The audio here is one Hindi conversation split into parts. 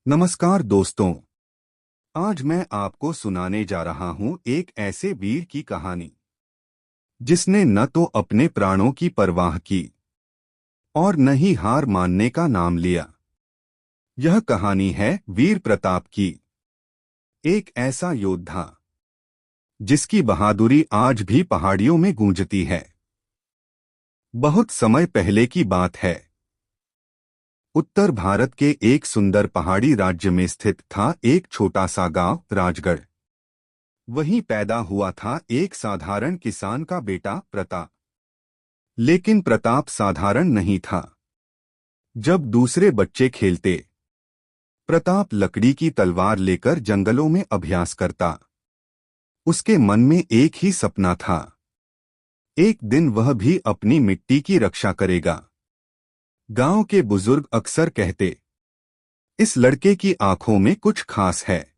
नमस्कार दोस्तों। आज मैं आपको सुनाने जा रहा हूं एक ऐसे वीर की कहानी जिसने न तो अपने प्राणों की परवाह की और न ही हार मानने का नाम लिया। यह कहानी है वीर प्रताप की, एक ऐसा योद्धा जिसकी बहादुरी आज भी पहाड़ियों में गूंजती है। बहुत समय पहले की बात है। उत्तर भारत के एक सुंदर पहाड़ी राज्य में स्थित था एक छोटा सा गांव राजगढ़। वहीं पैदा हुआ था एक साधारण किसान का बेटा प्रताप। लेकिन प्रताप साधारण नहीं था। जब दूसरे बच्चे खेलते, प्रताप लकड़ी की तलवार लेकर जंगलों में अभ्यास करता। उसके मन में एक ही सपना था, एक दिन वह भी अपनी मिट्टी की रक्षा करेगा। गांव के बुजुर्ग अक्सर कहते, इस लड़के की आंखों में कुछ खास है,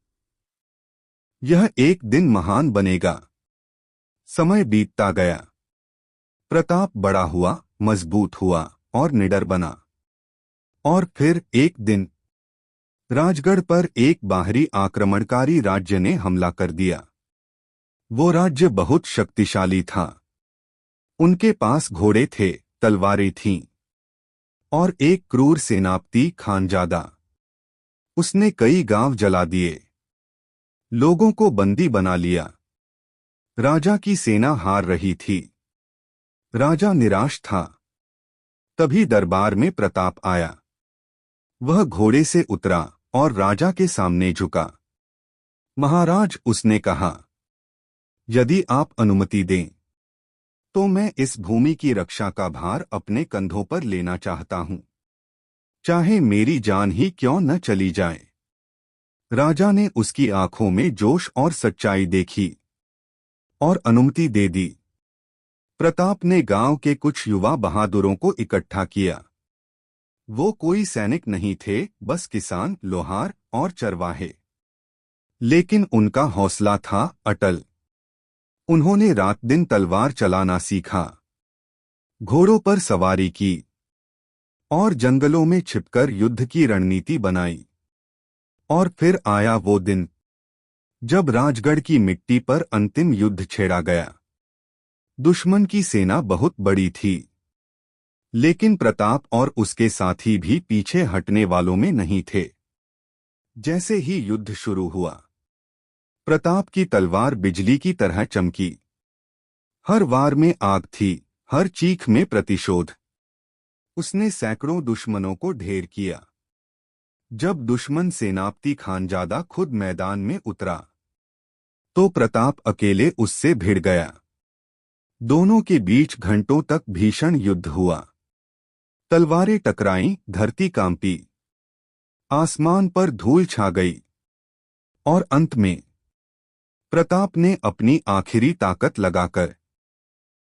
यह एक दिन महान बनेगा। समय बीतता गया। प्रताप बड़ा हुआ, मजबूत हुआ और निडर बना। और फिर एक दिन राजगढ़ पर एक बाहरी आक्रमणकारी राज्य ने हमला कर दिया। वो राज्य बहुत शक्तिशाली था। उनके पास घोड़े थे, तलवारें थीं और एक क्रूर सेनापति खानजादा। उसने कई गांव जला दिए, लोगों को बंदी बना लिया। राजा की सेना हार रही थी। राजा निराश था। तभी दरबार में प्रताप आया। वह घोड़े से उतरा और राजा के सामने झुका। महाराज, उसने कहा, यदि आप अनुमति दें तो मैं इस भूमि की रक्षा का भार अपने कंधों पर लेना चाहता हूं, चाहे मेरी जान ही क्यों न चली जाए। राजा ने उसकी आंखों में जोश और सच्चाई देखी और अनुमति दे दी। प्रताप ने गांव के कुछ युवा बहादुरों को इकट्ठा किया। वो कोई सैनिक नहीं थे, बस किसान, लोहार और चरवाहे। लेकिन उनका हौसला था अटल। उन्होंने रात दिन तलवार चलाना सीखा, घोड़ों पर सवारी की और जंगलों में छिपकर युद्ध की रणनीति बनाई। और फिर आया वो दिन जब राजगढ़ की मिट्टी पर अंतिम युद्ध छेड़ा गया। दुश्मन की सेना बहुत बड़ी थी, लेकिन प्रताप और उसके साथी भी पीछे हटने वालों में नहीं थे। जैसे ही युद्ध शुरू हुआ, प्रताप की तलवार बिजली की तरह चमकी। हर वार में आग थी, हर चीख में प्रतिशोध। उसने सैकड़ों दुश्मनों को ढेर किया। जब दुश्मन सेनापति खानजादा खुद मैदान में उतरा तो प्रताप अकेले उससे भिड़ गया। दोनों के बीच घंटों तक भीषण युद्ध हुआ। तलवारें टकराईं, धरती कांपी, आसमान पर धूल छा गई और अंत में प्रताप ने अपनी आखिरी ताकत लगाकर